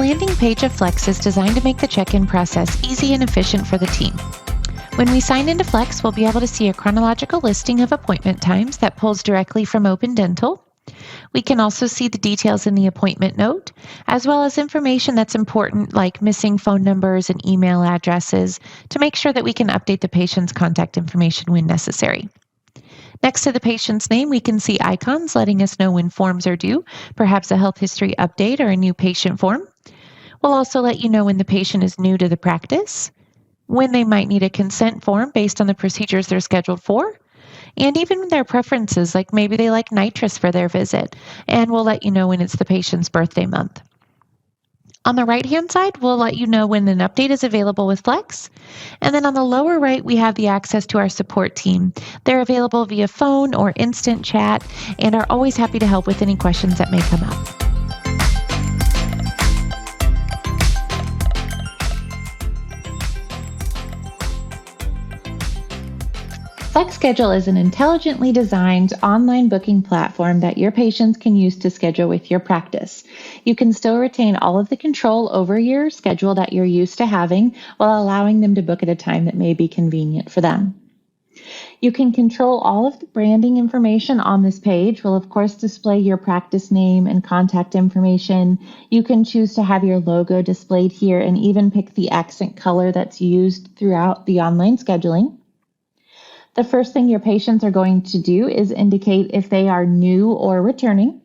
landing page of Flex is designed to make the check-in process easy and efficient for the team. When we sign into Flex, we'll be able to see a chronological listing of appointment times that pulls directly from Open Dental. We can also see the details in the appointment note, as well as information that's important like missing phone numbers and email addresses to make sure that we can update the patient's contact information when necessary. Next to the patient's name, we can see icons letting us know when forms are due, perhaps a health history update or a new patient form. We'll also let you know when the patient is new to the practice, when they might need a consent form based on the procedures they're scheduled for, and even their preferences, like maybe they like nitrous for their visit, and we'll let you know when it's the patient's birthday month. On the right-hand side, we'll let you know when an update is available with Flex. And then on the lower right, we have the access to our support team. They're available via phone or instant chat and are always happy to help with any questions that may come up. FlexSchedule is an intelligently designed online booking platform that your patients can use to schedule with your practice. You can still retain all of the control over your schedule that you're used to having while allowing them to book at a time that may be convenient for them. You can control all of the branding information on this page. We'll of course display your practice name and contact information. You can choose to have your logo displayed here and even pick the accent color that's used throughout the online scheduling. The first thing your patients are going to do is indicate if they are new or returning.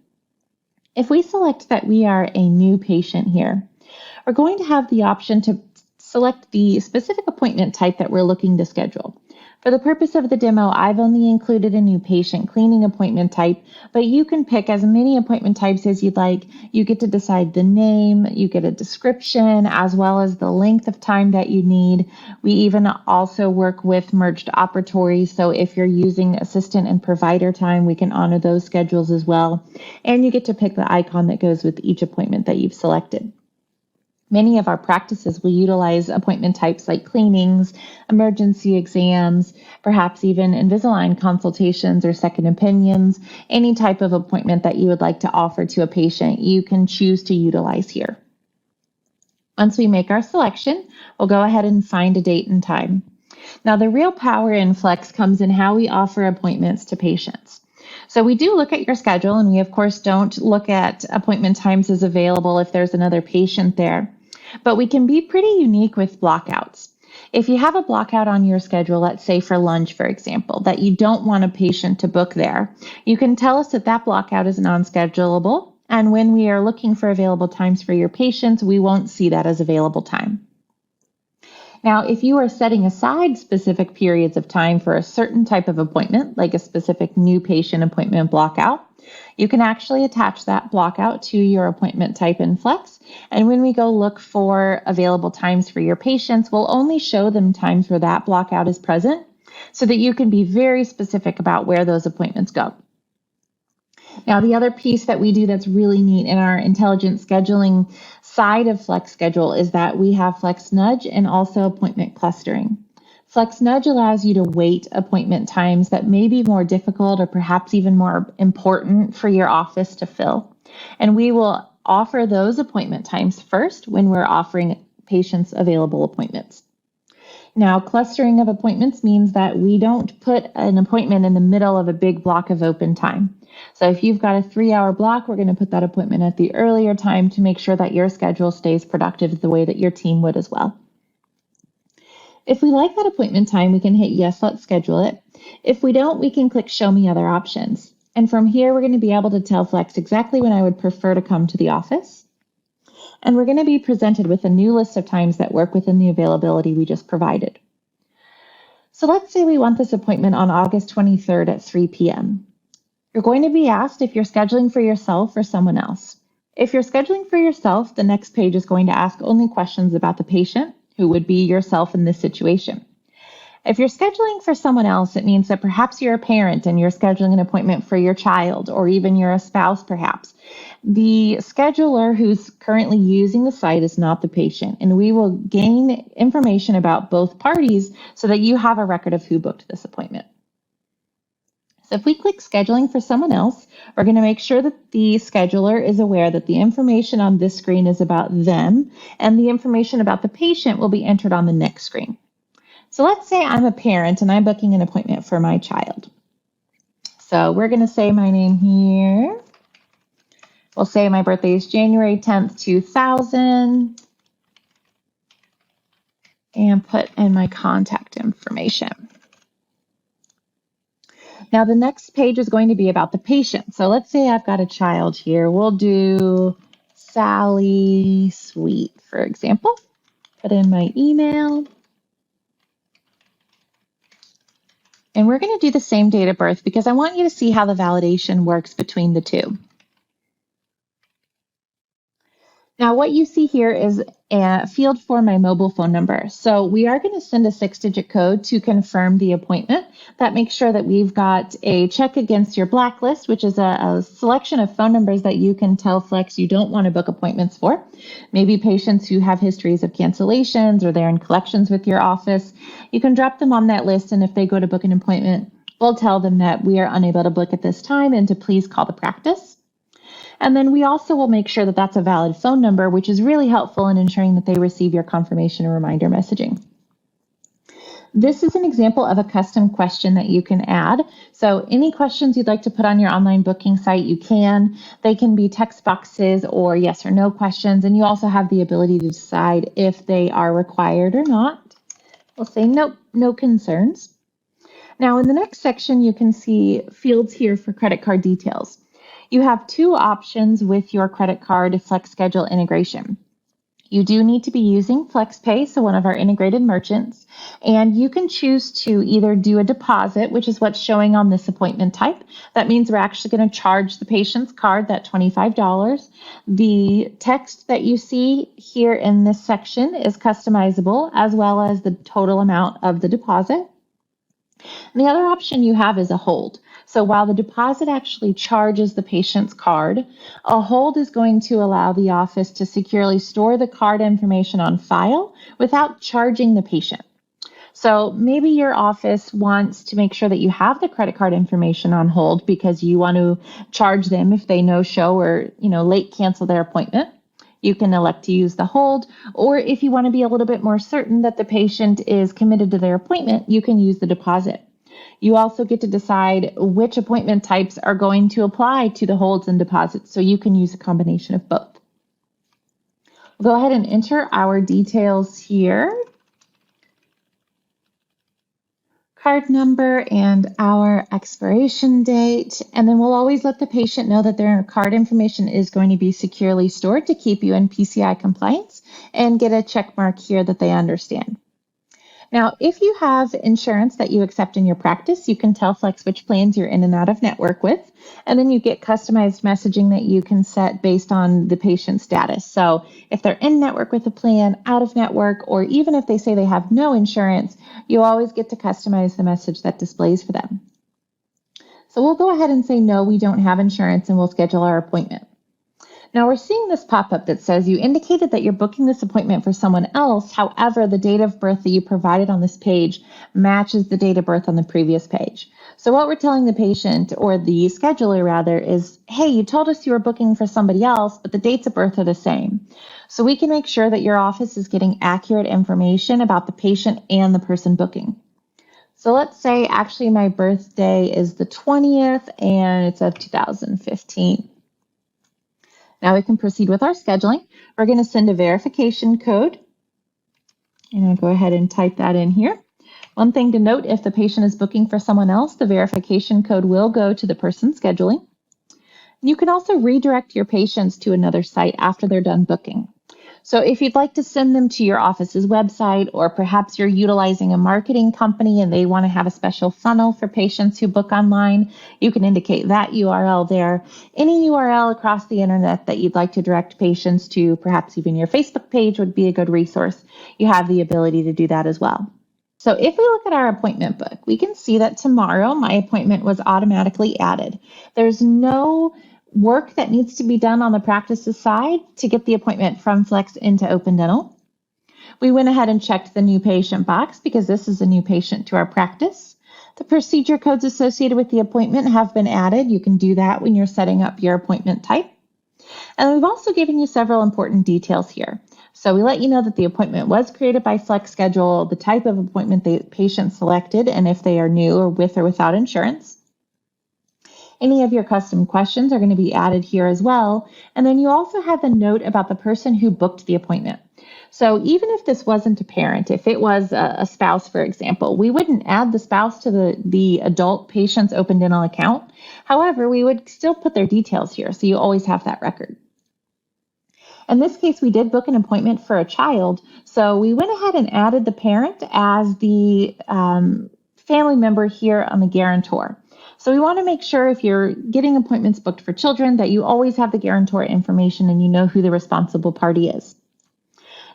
If we select that we are a new patient here, we're going to have the option to select the specific appointment type that we're looking to schedule. For the purpose of the demo, I've only included a new patient cleaning appointment type, but you can pick as many appointment types as you'd like. You get to decide the name, you get a description, as well as the length of time that you need. We even also work with merged operatories, so if you're using assistant and provider time, we can honor those schedules as well. And you get to pick the icon that goes with each appointment that you've selected. Many of our practices will utilize appointment types like cleanings, emergency exams, perhaps even Invisalign consultations or second opinions. Any type of appointment that you would like to offer to a patient, you can choose to utilize here. Once we make our selection, we'll go ahead and find a date and time. Now, the real power in Flex comes in how we offer appointments to patients. So we do look at your schedule, and we of course don't look at appointment times as available if there's another patient there. But we can be pretty unique with blockouts. If you have a blockout on your schedule, let's say for lunch, for example, that you don't want a patient to book there, you can tell us that that blockout is non-schedulable. And when we are looking for available times for your patients, we won't see that as available time. Now, if you are setting aside specific periods of time for a certain type of appointment, like a specific new patient appointment blockout, you can actually attach that blockout to your appointment type in Flex. And when we go look for available times for your patients, we'll only show them times where that blockout is present so that you can be very specific about where those appointments go. Now, the other piece that we do that's really neat in our intelligent scheduling side of FlexSchedule is that we have Flex Nudge and also appointment clustering. Flex Nudge allows you to weight appointment times that may be more difficult or perhaps even more important for your office to fill. And we will offer those appointment times first when we're offering patients available appointments. Now, clustering of appointments means that we don't put an appointment in the middle of a big block of open time. So if you've got a 3-hour block, we're going to put that appointment at the earlier time to make sure that your schedule stays productive the way that your team would as well. If we like that appointment time, we can hit yes, let's schedule it. If we don't, we can click show me other options. And from here, we're going to be able to tell Flex exactly when I would prefer to come to the office. And we're going to be presented with a new list of times that work within the availability we just provided. So let's say we want this appointment on August 23rd at 3 p.m. You're going to be asked if you're scheduling for yourself or someone else. If you're scheduling for yourself, the next page is going to ask only questions about the patient, who would be yourself in this situation. If you're scheduling for someone else, it means that perhaps you're a parent and you're scheduling an appointment for your child, or even you're a spouse perhaps. The scheduler who's currently using the site is not the patient, and we will gain information about both parties so that you have a record of who booked this appointment. So if we click scheduling for someone else, we're going to make sure that the scheduler is aware that the information on this screen is about them, and the information about the patient will be entered on the next screen. So let's say I'm a parent and I'm booking an appointment for my child. So we're going to say my name here. We'll say my birthday is January 10th, 2000, and put in my contact information. Now the next page is going to be about the patient. So let's say I've got a child here. We'll do Sally Sweet, for example. Put in my email. And we're going to do the same date of birth because I want you to see how the validation works between the two. Now what you see here is a field for my mobile phone number. So we are going to send a 6-digit code to confirm the appointment. That makes sure that we've got a check against your blacklist, which is a selection of phone numbers that you can tell Flex you don't want to book appointments for. Maybe patients who have histories of cancellations or they're in collections with your office. You can drop them on that list, and if they go to book an appointment, we'll tell them that we are unable to book at this time and to please call the practice. And then we also will make sure that that's a valid phone number, which is really helpful in ensuring that they receive your confirmation and reminder messaging. This is an example of a custom question that you can add. So any questions you'd like to put on your online booking site, you can. They can be text boxes or yes or no questions, and you also have the ability to decide if they are required or not. We'll say nope, no concerns. Now in the next section, you can see fields here for credit card details. You have two options with your credit card FlexSchedule integration. You do need to be using FlexPay, so one of our integrated merchants, and you can choose to either do a deposit, which is what's showing on this appointment type. That means we're actually going to charge the patient's card that $25. The text that you see here in this section is customizable, as well as the total amount of the deposit. And the other option you have is a hold. So while the deposit actually charges the patient's card, a hold is going to allow the office to securely store the card information on file without charging the patient. So maybe your office wants to make sure that you have the credit card information on hold because you want to charge them if they no-show or late cancel their appointment. You can elect to use the hold, or if you want to be a little bit more certain that the patient is committed to their appointment, you can use the deposit. You also get to decide which appointment types are going to apply to the holds and deposits, so you can use a combination of both. We'll go ahead and enter our details here. Card number and our expiration date, and then we'll always let the patient know that their card information is going to be securely stored to keep you in PCI compliance, and get a check mark here that they understand. Now, if you have insurance that you accept in your practice, you can tell Flex which plans you're in and out of network with, and then you get customized messaging that you can set based on the patient's status. So if they're in network with a plan, out of network, or even if they say they have no insurance, you always get to customize the message that displays for them. So we'll go ahead and say, no, we don't have insurance, and we'll schedule our appointment. Now we're seeing this pop-up that says you indicated that you're booking this appointment for someone else. However, the date of birth that you provided on this page matches the date of birth on the previous page. So what we're telling the patient, or the scheduler rather, is, hey, you told us you were booking for somebody else, but the dates of birth are the same. So we can make sure that your office is getting accurate information about the patient and the person booking. So let's say actually my birthday is the 20th and it's of 2015. Now we can proceed with our scheduling. We're going to send a verification code, and I'll go ahead and type that in here. One thing to note, if the patient is booking for someone else, the verification code will go to the person scheduling. You can also redirect your patients to another site after they're done booking. So if you'd like to send them to your office's website, or perhaps you're utilizing a marketing company and they want to have a special funnel for patients who book online, you can indicate that URL there. Any URL across the internet that you'd like to direct patients to, perhaps even your Facebook page would be a good resource. You have the ability to do that as well. So if we look at our appointment book, we can see that tomorrow my appointment was automatically added. There's no work that needs to be done on the practice's side to get the appointment from Flex into Open Dental. We went ahead and checked the new patient box because this is a new patient to our practice. The procedure codes associated with the appointment have been added. You can do that when you're setting up your appointment type. And we've also given you several important details here. So we let you know that the appointment was created by FlexSchedule, the type of appointment the patient selected, and if they are new or with or without insurance. Any of your custom questions are going to be added here as well. And then you also have a note about the person who booked the appointment. So even if this wasn't a parent, if it was a spouse, for example, we wouldn't add the spouse to the adult patient's open dental account. However, we would still put their details here, so you always have that record. In this case, we did book an appointment for a child, so we went ahead and added the parent as the family member here on the guarantor. So we want to make sure if you're getting appointments booked for children that you always have the guarantor information and you know who the responsible party is.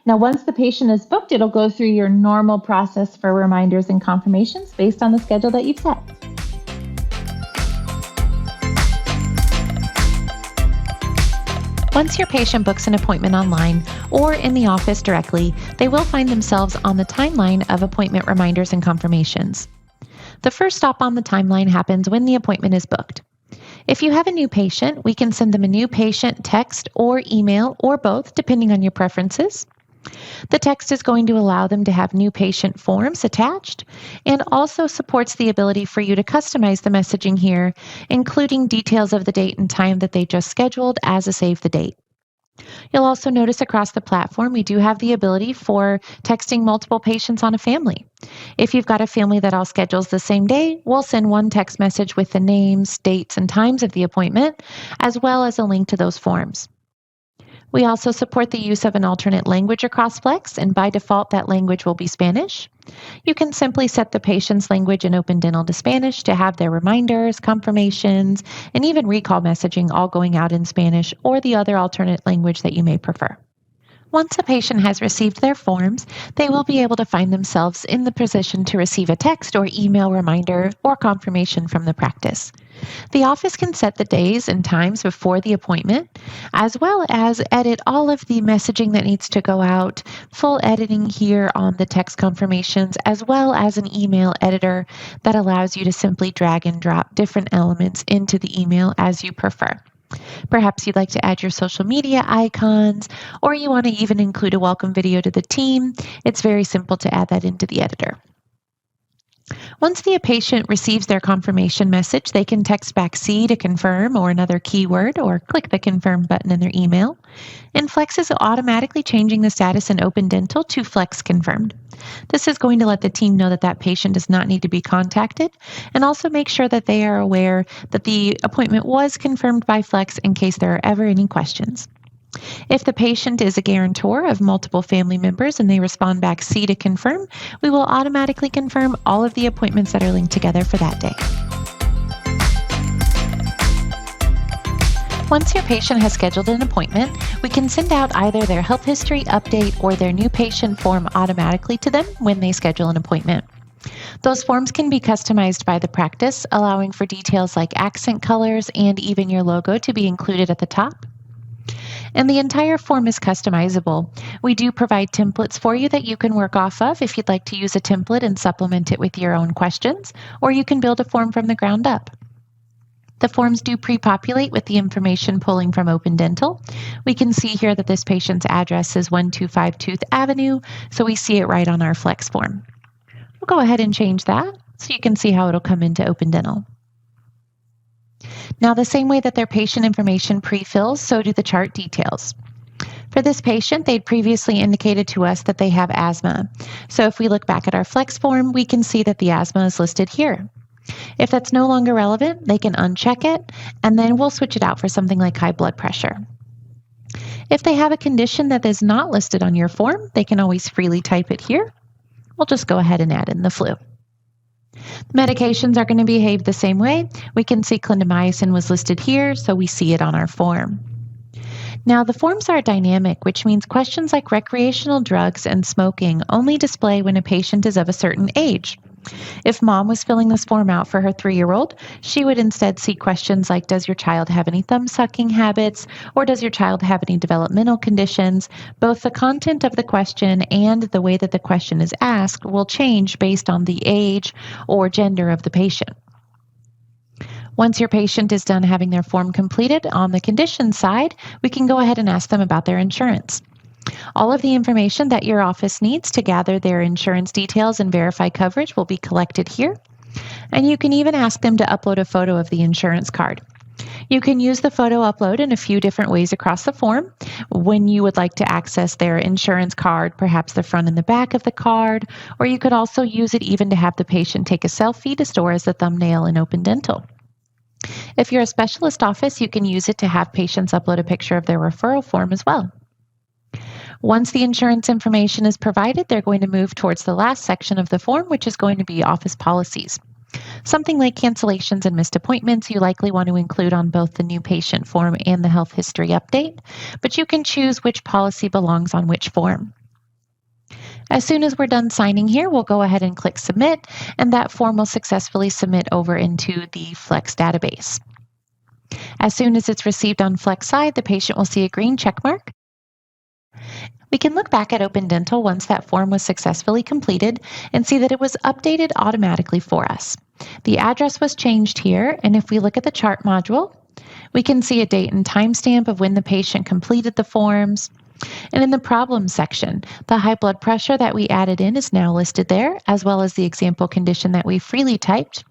Now, once the patient is booked, it'll go through your normal process for reminders and confirmations based on the schedule that you've set. Once your patient books an appointment online or in the office directly, they will find themselves on the timeline of appointment reminders and confirmations. The first stop on the timeline happens when the appointment is booked. If you have a new patient, we can send them a new patient text or email or both, depending on your preferences. The text is going to allow them to have new patient forms attached and also supports the ability for you to customize the messaging here, including details of the date and time that they just scheduled as a save the date. You'll also notice across the platform, we do have the ability for texting multiple patients on a family. If you've got a family that all schedules the same day, we'll send one text message with the names, dates, and times of the appointment, as well as a link to those forms. We also support the use of an alternate language across Flex, and by default, that language will be Spanish. You can simply set the patient's language in Open Dental to Spanish to have their reminders, confirmations, and even recall messaging all going out in Spanish or the other alternate language that you may prefer. Once a patient has received their forms, they will be able to find themselves in the position to receive a text or email reminder or confirmation from the practice. The office can set the days and times before the appointment, as well as edit all of the messaging that needs to go out, full editing here on the text confirmations, as well as an email editor that allows you to simply drag and drop different elements into the email as you prefer. Perhaps you'd like to add your social media icons, or you want to even include a welcome video to the team. It's very simple to add that into the editor. Once the patient receives their confirmation message, they can text back C to confirm or another keyword, or click the confirm button in their email. And Flex is automatically changing the status in Open Dental to Flex Confirmed. This is going to let the team know that that patient does not need to be contacted, and also make sure that they are aware that the appointment was confirmed by Flex in case there are ever any questions. If the patient is a guarantor of multiple family members and they respond back C to confirm, we will automatically confirm all of the appointments that are linked together for that day. Once your patient has scheduled an appointment, we can send out either their health history update or their new patient form automatically to them when they schedule an appointment. Those forms can be customized by the practice, allowing for details like accent colors and even your logo to be included at the top. And the entire form is customizable. We do provide templates for you that you can work off of if you'd like to use a template and supplement it with your own questions, or you can build a form from the ground up. The forms do pre-populate with the information pulling from Open Dental. We can see here that this patient's address is 125 Tooth Avenue, so we see it right on our Flex form. We'll go ahead and change that so you can see how it'll come into Open Dental. Now, the same way that their patient information pre-fills, so do the chart details. For this patient, they'd previously indicated to us that they have asthma. So if we look back at our Flex form, we can see that the asthma is listed here. If that's no longer relevant, they can uncheck it, and then we'll switch it out for something like high blood pressure. If they have a condition that is not listed on your form, they can always freely type it here. We'll just go ahead and add in the flu. Medications are going to behave the same way. We can see clindamycin was listed here, so we see it on our form. Now, the forms are dynamic, which means questions like recreational drugs and smoking only display when a patient is of a certain age. If mom was filling this form out for her 3-year-old, she would instead see questions like, does your child have any thumb sucking habits? Or does your child have any developmental conditions? Both the content of the question and the way that the question is asked will change based on the age or gender of the patient. Once your patient is done having their form completed, on the conditions side, we can go ahead and ask them about their insurance. All of the information that your office needs to gather their insurance details and verify coverage will be collected here. And you can even ask them to upload a photo of the insurance card. You can use the photo upload in a few different ways across the form. When you would like to access their insurance card, perhaps the front and the back of the card, or you could also use it even to have the patient take a selfie to store as a thumbnail in Open Dental. If you're a specialist office, you can use it to have patients upload a picture of their referral form as well. Once the insurance information is provided, they're going to move towards the last section of the form, which is going to be office policies. Something like cancellations and missed appointments you likely want to include on both the new patient form and the health history update, but you can choose which policy belongs on which form. As soon as we're done signing here, we'll go ahead and click Submit, and that form will successfully submit over into the Flex database. As soon as it's received on Flex side, the patient will see a green check mark. We can look back at Open Dental once that form was successfully completed and see that it was updated automatically for us. The address was changed here, and if we look at the chart module, we can see a date and timestamp of when the patient completed the forms. And in the problems section, the high blood pressure that we added in is now listed there, as well as the example condition that we freely typed.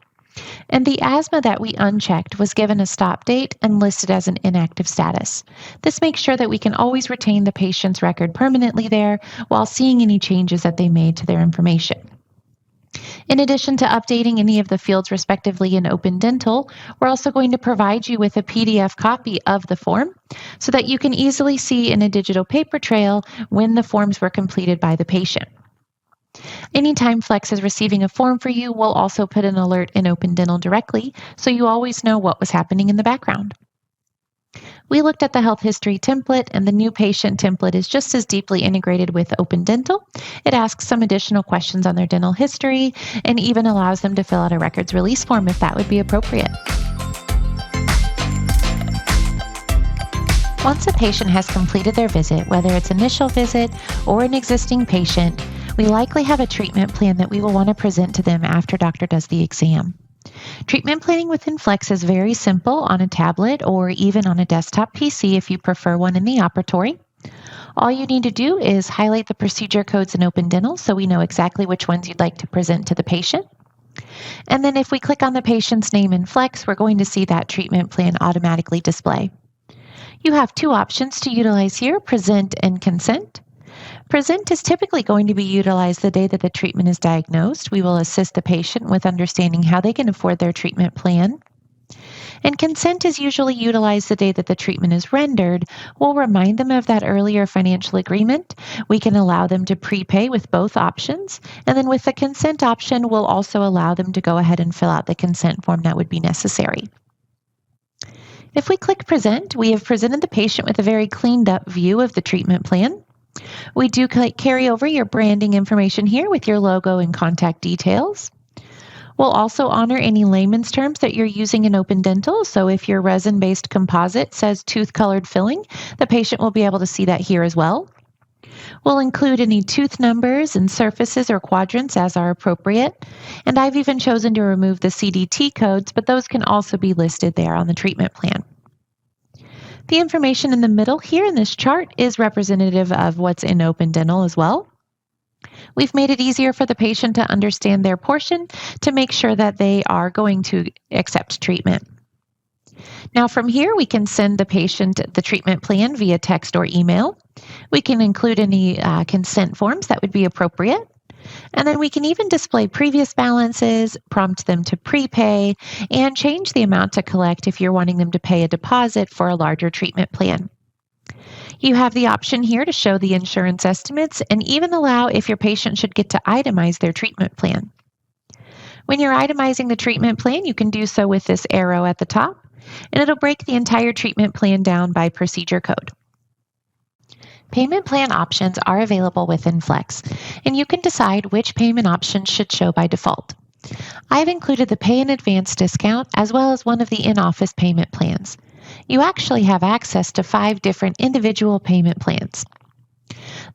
And the asthma that we unchecked was given a stop date and listed as an inactive status. This makes sure that we can always retain the patient's record permanently there while seeing any changes that they made to their information. In addition to updating any of the fields respectively in Open Dental, we're also going to provide you with a PDF copy of the form so that you can easily see in a digital paper trail when the forms were completed by the patient. Anytime Flex is receiving a form for you, we'll also put an alert in Open Dental directly so you always know what was happening in the background. We looked at the health history template, and the new patient template is just as deeply integrated with Open Dental. It asks some additional questions on their dental history and even allows them to fill out a records release form if that would be appropriate. Once a patient has completed their visit, whether it's initial visit or an existing patient, we likely have a treatment plan that we will want to present to them after doctor does the exam. Treatment planning within Flex is very simple on a tablet or even on a desktop PC if you prefer one in the operatory. All you need to do is highlight the procedure codes in Open Dental so we know exactly which ones you'd like to present to the patient. And then if we click on the patient's name in Flex, we're going to see that treatment plan automatically display. You have two options to utilize here, Present and Consent. Present is typically going to be utilized the day that the treatment is diagnosed. We will assist the patient with understanding how they can afford their treatment plan. And consent is usually utilized the day that the treatment is rendered. We'll remind them of that earlier financial agreement. We can allow them to prepay with both options. And then with the consent option, we'll also allow them to go ahead and fill out the consent form that would be necessary. If we click Present, we have presented the patient with a very cleaned up view of the treatment plan. We do carry over your branding information here with your logo and contact details. We'll also honor any layman's terms that you're using in Open Dental. So if your resin-based composite says tooth-colored filling, the patient will be able to see that here as well. We'll include any tooth numbers and surfaces or quadrants as are appropriate. And I've even chosen to remove the CDT codes, but those can also be listed there on the treatment plan. The information in the middle here in this chart is representative of what's in Open Dental as well. We've made it easier for the patient to understand their portion to make sure that they are going to accept treatment. Now from here, we can send the patient the treatment plan via text or email. We can include any consent forms that would be appropriate. And then we can even display previous balances, prompt them to prepay, and change the amount to collect if you're wanting them to pay a deposit for a larger treatment plan. You have the option here to show the insurance estimates and even allow if your patient should get to itemize their treatment plan. When you're itemizing the treatment plan, you can do so with this arrow at the top, and it'll break the entire treatment plan down by procedure code. Payment plan options are available within Flex, and you can decide which payment option should show by default. I've included the pay in advance discount as well as one of the in-office payment plans. You actually have access to 5 different individual payment plans.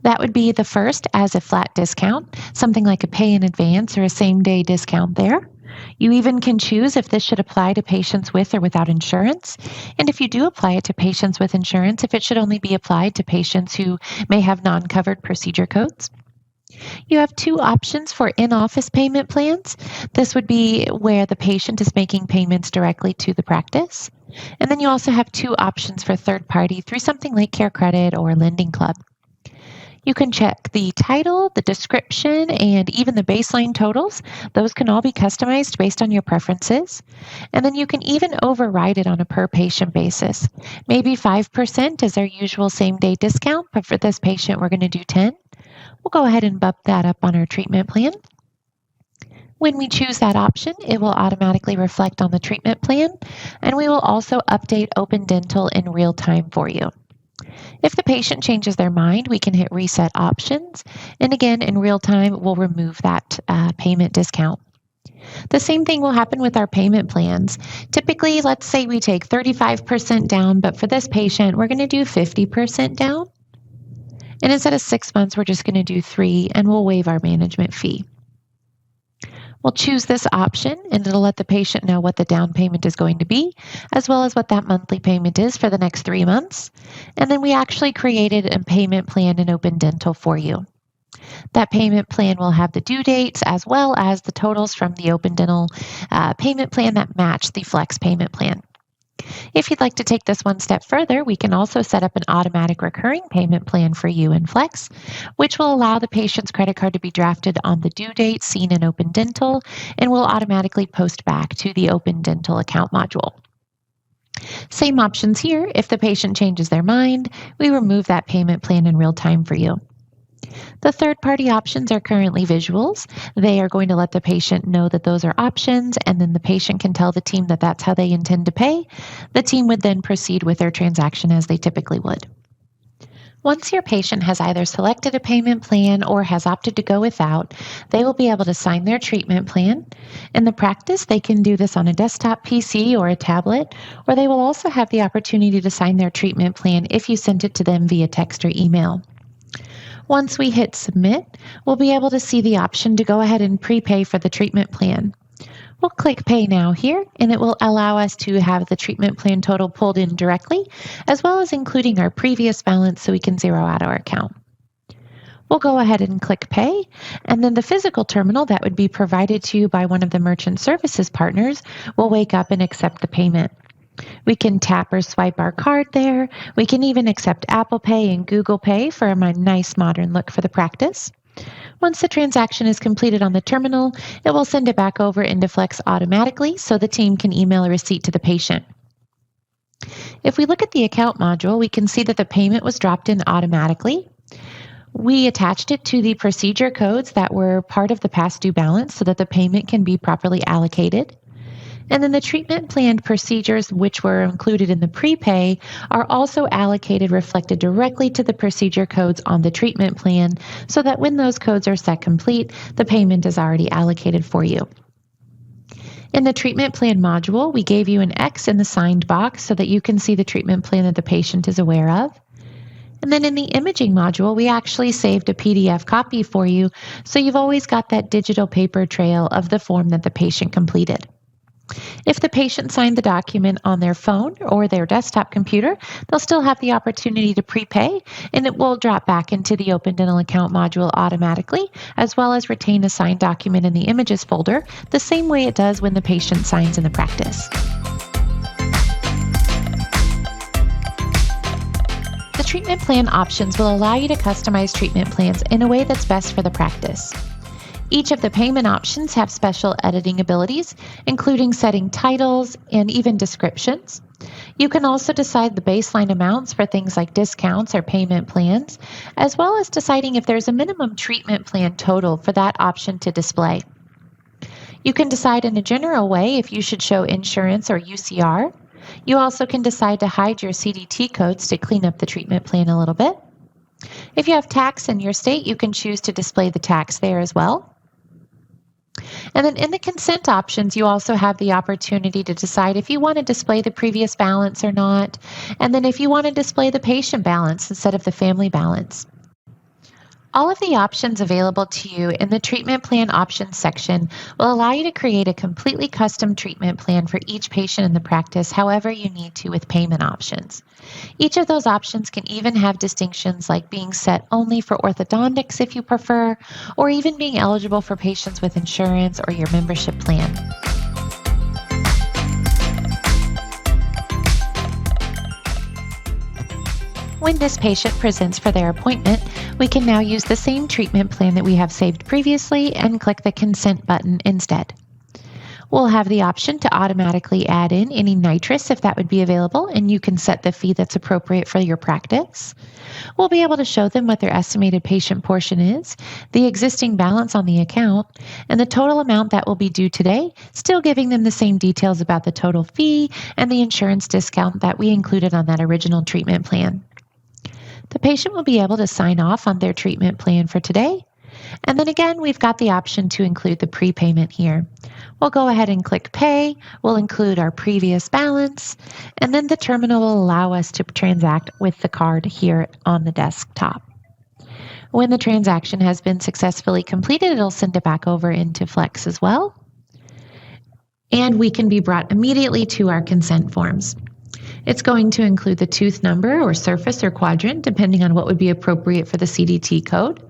That would be the first as a flat discount, something like a pay in advance or a same day discount there. You even can choose if this should apply to patients with or without insurance. And if you do apply it to patients with insurance, if it should only be applied to patients who may have non covered procedure codes. You have 2 options for in office payment plans. This would be where the patient is making payments directly to the practice. And then you also have 2 options for third party through something like Care Credit or Lending Club. You can check the title, the description, and even the baseline totals. Those can all be customized based on your preferences. And then you can even override it on a per patient basis. Maybe 5% is our usual same day discount, but for this patient, we're going to do 10. We'll go ahead and bump that up on our treatment plan. When we choose that option, it will automatically reflect on the treatment plan, and we will also update Open Dental in real time for you. If the patient changes their mind, we can hit Reset Options, and again, in real time, we'll remove that payment discount. The same thing will happen with our payment plans. Typically, let's say we take 35% down, but for this patient, we're going to do 50% down. And instead of 6 months, we're just going to do 3, and we'll waive our management fee. We'll choose this option, and it'll let the patient know what the down payment is going to be, as well as what that monthly payment is for the next 3 months. And then we actually created a payment plan in Open Dental for you. That payment plan will have the due dates as well as the totals from the Open Dental payment plan that match the Flex payment plan. If you'd like to take this one step further, we can also set up an automatic recurring payment plan for you in Flex, which will allow the patient's credit card to be drafted on the due date seen in Open Dental and will automatically post back to the Open Dental account module. Same options here. If the patient changes their mind, we remove that payment plan in real time for you. The third-party options are currently visuals. They are going to let the patient know that those are options, and then the patient can tell the team that that's how they intend to pay. The team would then proceed with their transaction as they typically would. Once your patient has either selected a payment plan or has opted to go without, they will be able to sign their treatment plan. In the practice, they can do this on a desktop PC or a tablet, or they will also have the opportunity to sign their treatment plan if you sent it to them via text or email. Once we hit submit, we'll be able to see the option to go ahead and prepay for the treatment plan. We'll click pay now here, and it will allow us to have the treatment plan total pulled in directly, as well as including our previous balance so we can zero out our account. We'll go ahead and click pay, and then the physical terminal that would be provided to you by one of the merchant services partners will wake up and accept the payment. We can tap or swipe our card there. We can even accept Apple Pay and Google Pay for a nice modern look for the practice. Once the transaction is completed on the terminal, it will send it back over into Flex automatically so the team can email a receipt to the patient. If we look at the account module, we can see that the payment was dropped in automatically. We attached it to the procedure codes that were part of the past due balance so that the payment can be properly allocated. And then the treatment planned procedures, which were included in the prepay, are also allocated, reflected directly to the procedure codes on the treatment plan, so that when those codes are set complete, the payment is already allocated for you. In the treatment plan module, we gave you an X in the signed box so that you can see the treatment plan that the patient is aware of. And then in the imaging module, we actually saved a PDF copy for you, so you've always got that digital paper trail of the form that the patient completed. If the patient signed the document on their phone or their desktop computer, they'll still have the opportunity to prepay, and it will drop back into the Open Dental account module automatically, as well as retain a signed document in the images folder, the same way it does when the patient signs in the practice. The treatment plan options will allow you to customize treatment plans in a way that's best for the practice. Each of the payment options have special editing abilities, including setting titles and even descriptions. You can also decide the baseline amounts for things like discounts or payment plans, as well as deciding if there's a minimum treatment plan total for that option to display. You can decide in a general way if you should show insurance or UCR. You also can decide to hide your CDT codes to clean up the treatment plan a little bit. If you have tax in your state, you can choose to display the tax there as well. And then in the consent options, you also have the opportunity to decide if you want to display the previous balance or not, and then if you want to display the patient balance instead of the family balance. All of the options available to you in the treatment plan options section will allow you to create a completely custom treatment plan for each patient in the practice however you need to with payment options. Each of those options can even have distinctions like being set only for orthodontics if you prefer, or even being eligible for patients with insurance or your membership plan. When this patient presents for their appointment, we can now use the same treatment plan that we have saved previously and click the consent button instead. We'll have the option to automatically add in any nitrous if that would be available, and you can set the fee that's appropriate for your practice. We'll be able to show them what their estimated patient portion is, the existing balance on the account, and the total amount that will be due today, still giving them the same details about the total fee and the insurance discount that we included on that original treatment plan. The patient will be able to sign off on their treatment plan for today. And then again, we've got the option to include the prepayment here. We'll go ahead and click pay. We'll include our previous balance, and then the terminal will allow us to transact with the card here on the desktop. When the transaction has been successfully completed, it'll send it back over into Flex as well. And we can be brought immediately to our consent forms. It's going to include the tooth number or surface or quadrant, depending on what would be appropriate for the CDT code.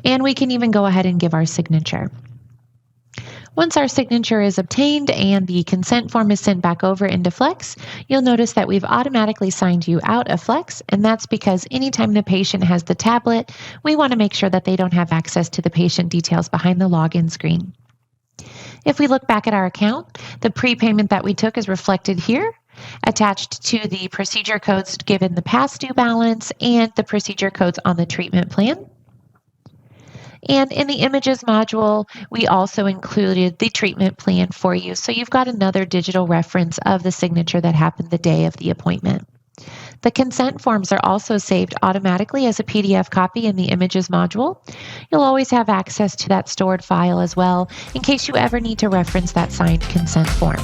And we can even go ahead and give our signature. Once our signature is obtained and the consent form is sent back over into Flex, you'll notice that we've automatically signed you out of Flex, and that's because anytime the patient has the tablet, we want to make sure that they don't have access to the patient details behind the login screen. If we look back at our account, the prepayment that we took is reflected here, attached to the procedure codes given the past due balance and the procedure codes on the treatment plan. And in the images module, we also included the treatment plan for you. So you've got another digital reference of the signature that happened the day of the appointment. The consent forms are also saved automatically as a PDF copy in the images module. You'll always have access to that stored file as well in case you ever need to reference that signed consent form.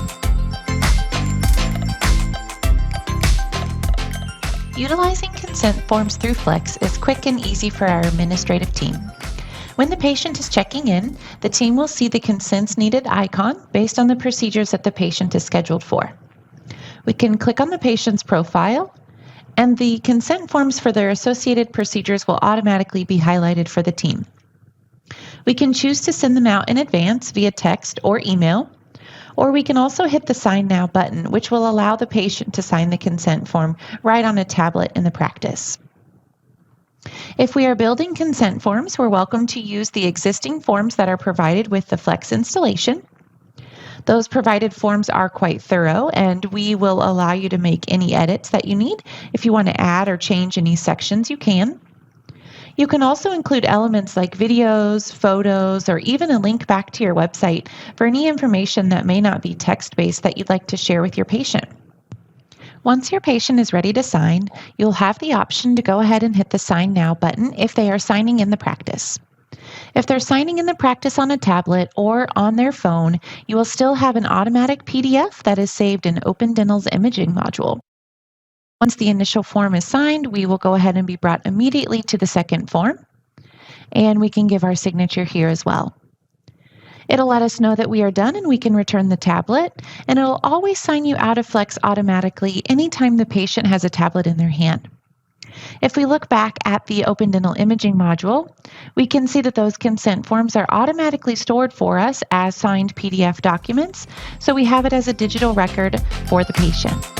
Utilizing consent forms through Flex is quick and easy for our administrative team. When the patient is checking in, the team will see the consents needed icon based on the procedures that the patient is scheduled for. We can click on the patient's profile, and the consent forms for their associated procedures will automatically be highlighted for the team. We can choose to send them out in advance via text or email, or we can also hit the Sign Now button, which will allow the patient to sign the consent form right on a tablet in the practice. If we are building consent forms, we're welcome to use the existing forms that are provided with the Flex installation. Those provided forms are quite thorough, and we will allow you to make any edits that you need. If you want to add or change any sections, you can. You can also include elements like videos, photos, or even a link back to your website for any information that may not be text-based that you'd like to share with your patient. Once your patient is ready to sign, you'll have the option to go ahead and hit the Sign Now button if they are signing in the practice. If they're signing in the practice on a tablet or on their phone, you will still have an automatic PDF that is saved in Open Dental's imaging module. Once the initial form is signed, we will go ahead and be brought immediately to the second form, and we can give our signature here as well. It'll let us know that we are done and we can return the tablet, and it'll always sign you out of Flex automatically anytime the patient has a tablet in their hand. If we look back at the Open Dental Imaging module, we can see that those consent forms are automatically stored for us as signed PDF documents, so we have it as a digital record for the patient.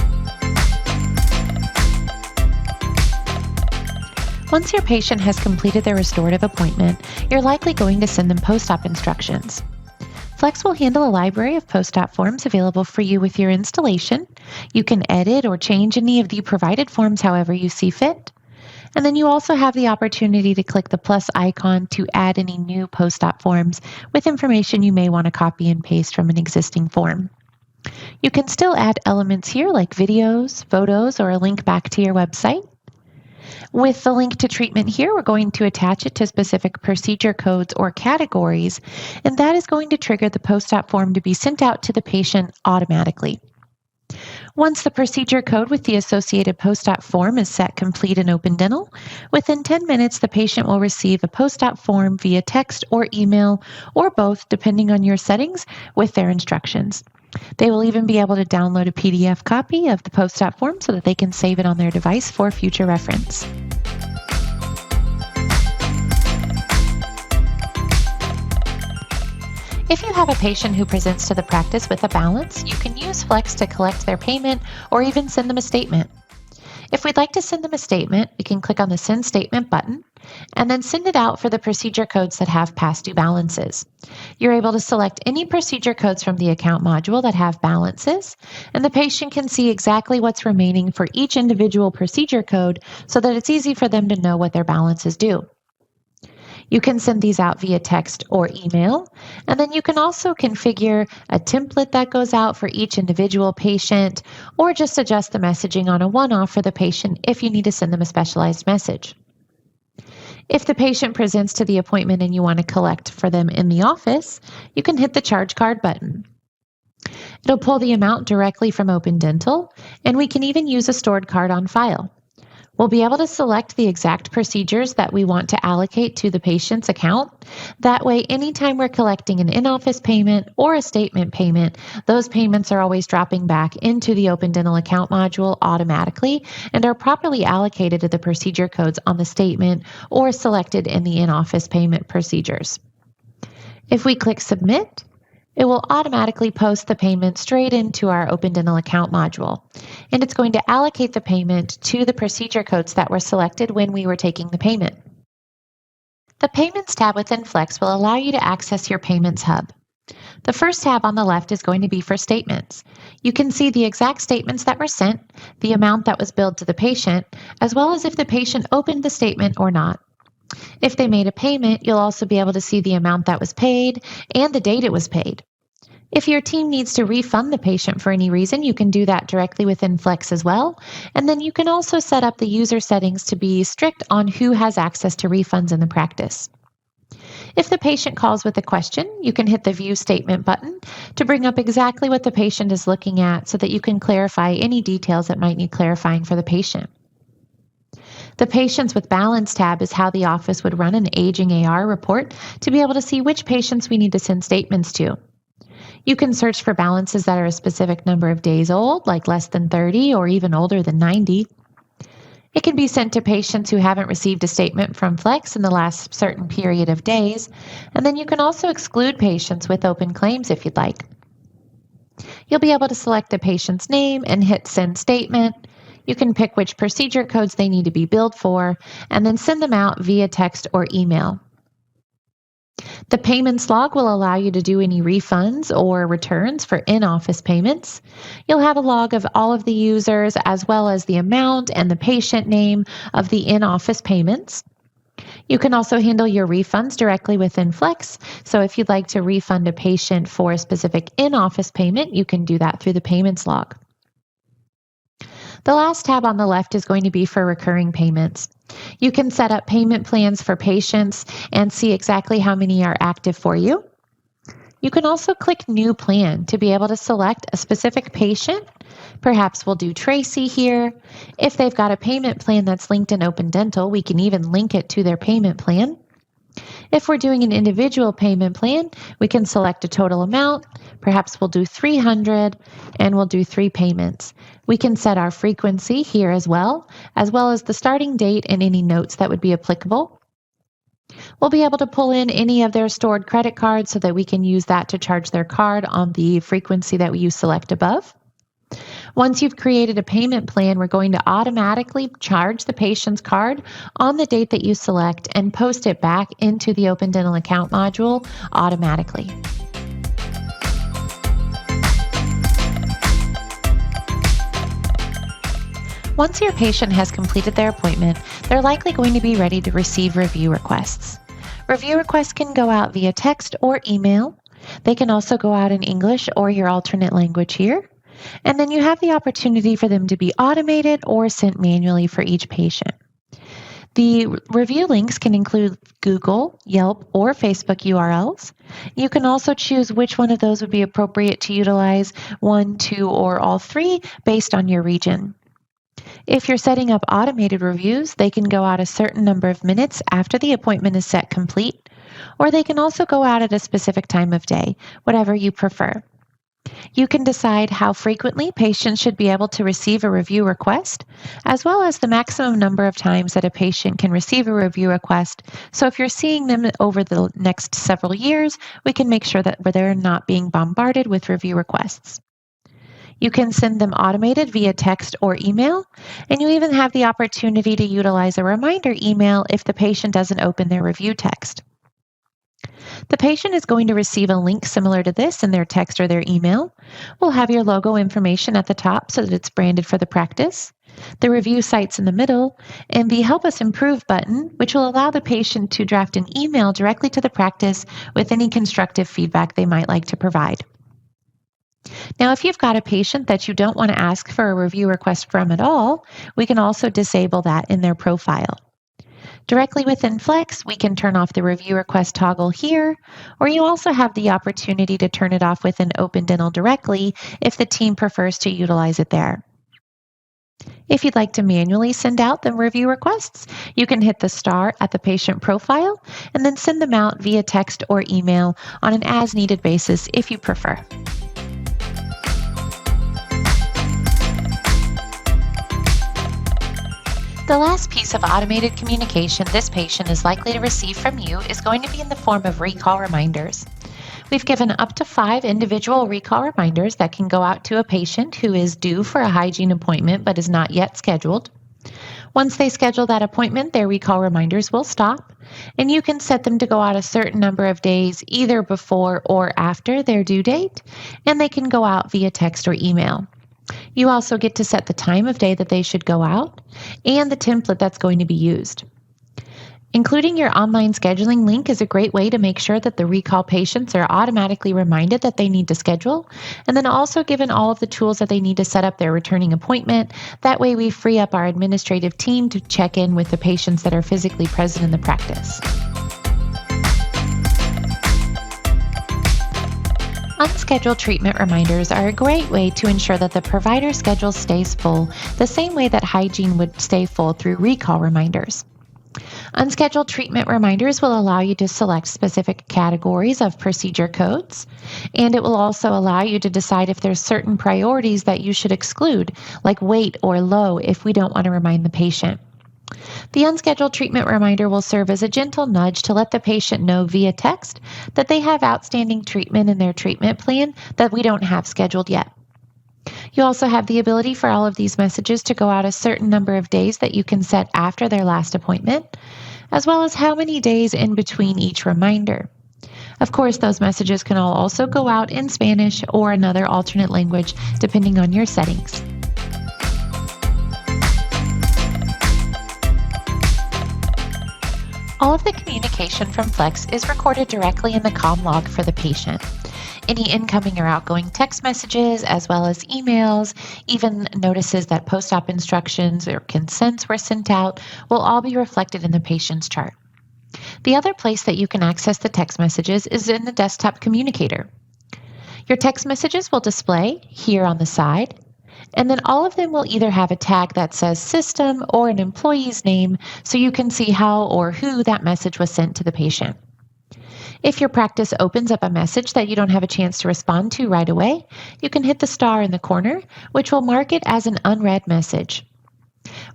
Once your patient has completed their restorative appointment, you're likely going to send them post-op instructions. Flex will handle a library of post-op forms available for you with your installation. You can edit or change any of the provided forms however you see fit. And then you also have the opportunity to click the plus icon to add any new post-op forms with information you may want to copy and paste from an existing form. You can still add elements here like videos, photos, or a link back to your website. With the link to treatment here, we're going to attach it to specific procedure codes or categories, and that is going to trigger the post-op form to be sent out to the patient automatically. Once the procedure code with the associated post-op form is set complete in Open Dental, within 10 minutes the patient will receive a post-op form via text or email, or both depending on your settings, with their instructions. They will even be able to download a PDF copy of the post-op form so that they can save it on their device for future reference. If you have a patient who presents to the practice with a balance, you can use Flex to collect their payment or even send them a statement. If we'd like to send them a statement, we can click on the Send Statement button and then send it out for the procedure codes that have past due balances. You're able to select any procedure codes from the account module that have balances, and the patient can see exactly what's remaining for each individual procedure code so that it's easy for them to know what their balance is due. You can send these out via text or email, and then you can also configure a template that goes out for each individual patient, or just adjust the messaging on a one-off for the patient if you need to send them a specialized message. If the patient presents to the appointment and you want to collect for them in the office, you can hit the Charge Card button. It'll pull the amount directly from Open Dental, and we can even use a stored card on file. We'll be able to select the exact procedures that we want to allocate to the patient's account. That way, anytime we're collecting an in-office payment or a statement payment, those payments are always dropping back into the Open Dental account module automatically and are properly allocated to the procedure codes on the statement or selected in the in-office payment procedures. If we click Submit, it will automatically post the payment straight into our Open Dental account module, and it's going to allocate the payment to the procedure codes that were selected when we were taking the payment. The Payments tab within Flex will allow you to access your Payments hub. The first tab on the left is going to be for statements. You can see the exact statements that were sent, the amount that was billed to the patient, as well as if the patient opened the statement or not. If they made a payment, you'll also be able to see the amount that was paid and the date it was paid. If your team needs to refund the patient for any reason, you can do that directly within Flex as well. And then you can also set up the user settings to be strict on who has access to refunds in the practice. If the patient calls with a question, you can hit the View Statement button to bring up exactly what the patient is looking at so that you can clarify any details that might need clarifying for the patient. The Patients with Balance tab is how the office would run an aging AR report to be able to see which patients we need to send statements to. You can search for balances that are a specific number of days old, like less than 30 or even older than 90. It can be sent to patients who haven't received a statement from Flex in the last certain period of days, and then you can also exclude patients with open claims if you'd like. You'll be able to select the patient's name and hit Send Statement. You can pick which procedure codes they need to be billed for, and then send them out via text or email. The Payments log will allow you to do any refunds or returns for in-office payments. You'll have a log of all of the users as well as the amount and the patient name of the in-office payments. You can also handle your refunds directly within Flex. So if you'd like to refund a patient for a specific in-office payment, you can do that through the Payments log. The last tab on the left is going to be for recurring payments. You can set up payment plans for patients and see exactly how many are active for you. You can also click New Plan to be able to select a specific patient. Perhaps we'll do Tracy here. If they've got a payment plan that's linked in Open Dental, we can even link it to their payment plan. If we're doing an individual payment plan, we can select a total amount. Perhaps we'll do 300 and we'll do 3 payments. We can set our frequency here as well as the starting date and any notes that would be applicable. We'll be able to pull in any of their stored credit cards so that we can use that to charge their card on the frequency that you select above. Once you've created a payment plan, we're going to automatically charge the patient's card on the date that you select and post it back into the Open Dental account module automatically. Once your patient has completed their appointment, they're likely going to be ready to receive review requests. Review requests can go out via text or email. They can also go out in English or your alternate language here. And then you have the opportunity for them to be automated or sent manually for each patient. The review links can include Google, Yelp, or Facebook URLs. You can also choose which one of those would be appropriate to utilize, one, two, or all three, based on your region. If you're setting up automated reviews, they can go out a certain number of minutes after the appointment is set complete, or they can also go out at a specific time of day, whatever you prefer. You can decide how frequently patients should be able to receive a review request, as well as the maximum number of times that a patient can receive a review request. So if you're seeing them over the next several years, we can make sure that they're not being bombarded with review requests. You can send them automated via text or email, and you even have the opportunity to utilize a reminder email if the patient doesn't open their review text. The patient is going to receive a link similar to this in their text or their email. We'll have your logo information at the top so that it's branded for the practice, the review sites in the middle, and the Help Us Improve button, which will allow the patient to draft an email directly to the practice with any constructive feedback they might like to provide. Now, if you've got a patient that you don't want to ask for a review request from at all, we can also disable that in their profile. Directly within Flex, we can turn off the review request toggle here, or you also have the opportunity to turn it off within Open Dental directly if the team prefers to utilize it there. If you'd like to manually send out the review requests, you can hit the star at the patient profile and then send them out via text or email on an as-needed basis if you prefer. The last piece of automated communication this patient is likely to receive from you is going to be in the form of recall reminders. We've given up to 5 individual recall reminders that can go out to a patient who is due for a hygiene appointment but is not yet scheduled. Once they schedule that appointment, their recall reminders will stop, and you can set them to go out a certain number of days either before or after their due date, and they can go out via text or email. You also get to set the time of day that they should go out and the template that's going to be used. Including your online scheduling link is a great way to make sure that the recall patients are automatically reminded that they need to schedule, and then also given all of the tools that they need to set up their returning appointment. That way we free up our administrative team to check in with the patients that are physically present in the practice. Unscheduled treatment reminders are a great way to ensure that the provider schedule stays full, the same way that hygiene would stay full through recall reminders. Unscheduled treatment reminders will allow you to select specific categories of procedure codes, and it will also allow you to decide if there's certain priorities that you should exclude, like wait or low, if we don't want to remind the patient. The unscheduled treatment reminder will serve as a gentle nudge to let the patient know via text that they have outstanding treatment in their treatment plan that we don't have scheduled yet. You also have the ability for all of these messages to go out a certain number of days that you can set after their last appointment, as well as how many days in between each reminder. Of course, those messages can all also go out in Spanish or another alternate language, depending on your settings. All of the communication from Flex is recorded directly in the comm log for the patient. Any incoming or outgoing text messages, as well as emails, even notices that post-op instructions or consents were sent out, will all be reflected in the patient's chart. The other place that you can access the text messages is in the desktop Communicator. Your text messages will display here on the side, and then all of them will either have a tag that says system or an employee's name, so you can see how or who that message was sent to the patient. If your practice opens up a message that you don't have a chance to respond to right away, you can hit the star in the corner, which will mark it as an unread message.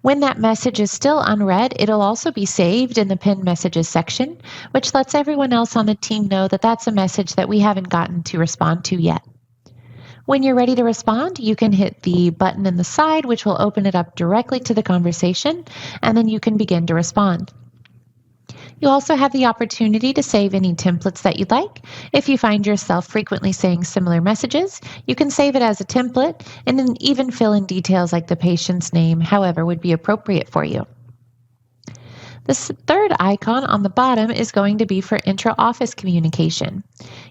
When that message is still unread, it'll also be saved in the pinned messages section, which lets everyone else on the team know that that's a message that we haven't gotten to respond to yet. When you're ready to respond, you can hit the button in the side, which will open it up directly to the conversation, and then you can begin to respond. You also have the opportunity to save any templates that you'd like. If you find yourself frequently saying similar messages, you can save it as a template and then even fill in details like the patient's name, however would be appropriate for you. This third icon on the bottom is going to be for intra-office communication.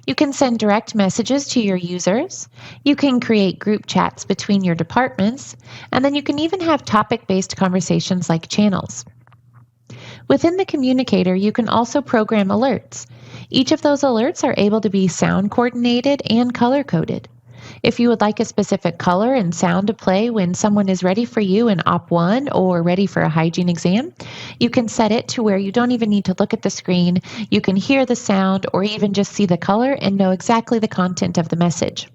You can send direct messages to your users, you can create group chats between your departments, and then you can even have topic-based conversations like channels. Within the Communicator, you can also program alerts. Each of those alerts are able to be sound coordinated and color coded. If you would like a specific color and sound to play when someone is ready for you in Op 1 or ready for a hygiene exam, you can set it to where you don't even need to look at the screen. You can hear the sound or even just see the color and know exactly the content of the message.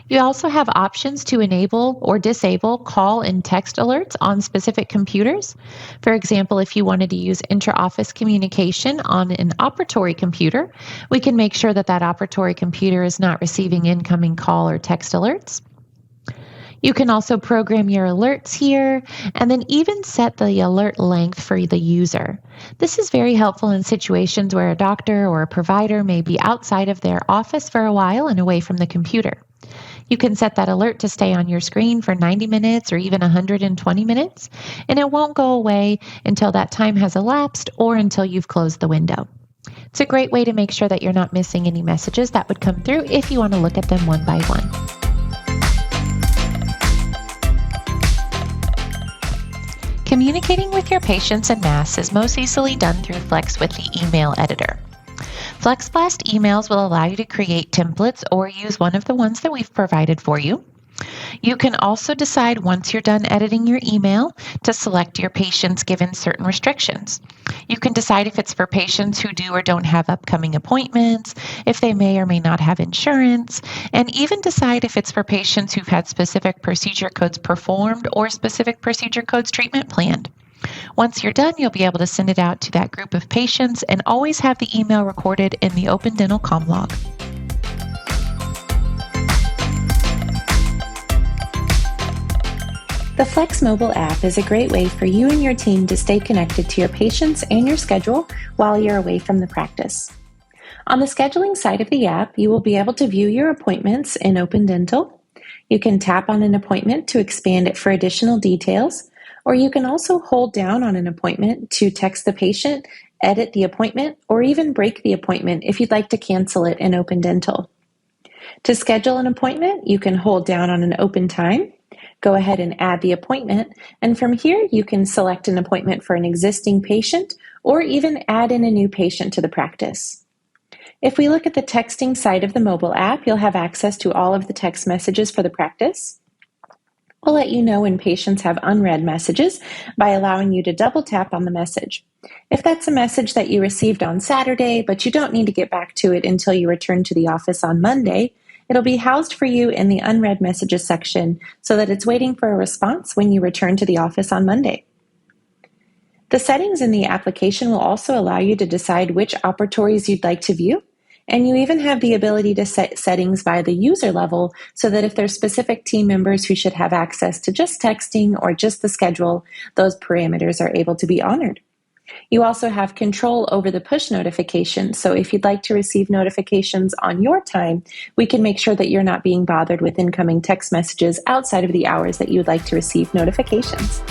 You also have options to enable or disable call and text alerts on specific computers. For example, if you wanted to use intra-office communication on an operatory computer, we can make sure that that operatory computer is not receiving incoming call or text alerts. You can also program your alerts here and then even set the alert length for the user. This is very helpful in situations where a doctor or a provider may be outside of their office for a while and away from the computer. You can set that alert to stay on your screen for 90 minutes or even 120 minutes, and it won't go away until that time has elapsed or until you've closed the window. It's a great way to make sure that you're not missing any messages that would come through if you want to look at them one by one. Communicating with your patients en masse is most easily done through Flex with the email editor. FlexBlast emails will allow you to create templates or use one of the ones that we've provided for you. You can also decide once you're done editing your email to select your patients given certain restrictions. You can decide if it's for patients who do or don't have upcoming appointments, if they may or may not have insurance, and even decide if it's for patients who've had specific procedure codes performed or specific procedure codes treatment planned. Once you're done, you'll be able to send it out to that group of patients and always have the email recorded in the Open Dental comm log. The FlexMobile app is a great way for you and your team to stay connected to your patients and your schedule while you're away from the practice. On the scheduling side of the app, you will be able to view your appointments in Open Dental. You can tap on an appointment to expand it for additional details, or you can also hold down on an appointment to text the patient, edit the appointment, or even break the appointment if you'd like to cancel it in Open Dental. To schedule an appointment, you can hold down on an open time, go ahead and add the appointment, and from here you can select an appointment for an existing patient or even add in a new patient to the practice. If we look at the texting side of the mobile app, you'll have access to all of the text messages for the practice. We'll let you know when patients have unread messages by allowing you to double tap on the message. If that's a message that you received on Saturday, but you don't need to get back to it until you return to the office on Monday, it'll be housed for you in the unread messages section so that it's waiting for a response when you return to the office on Monday. The settings in the application will also allow you to decide which operatories you'd like to view. And you even have the ability to set settings by the user level so that if there's specific team members who should have access to just texting or just the schedule, those parameters are able to be honored. You also have control over the push notifications. So if you'd like to receive notifications on your time, we can make sure that you're not being bothered with incoming text messages outside of the hours that you would like to receive notifications.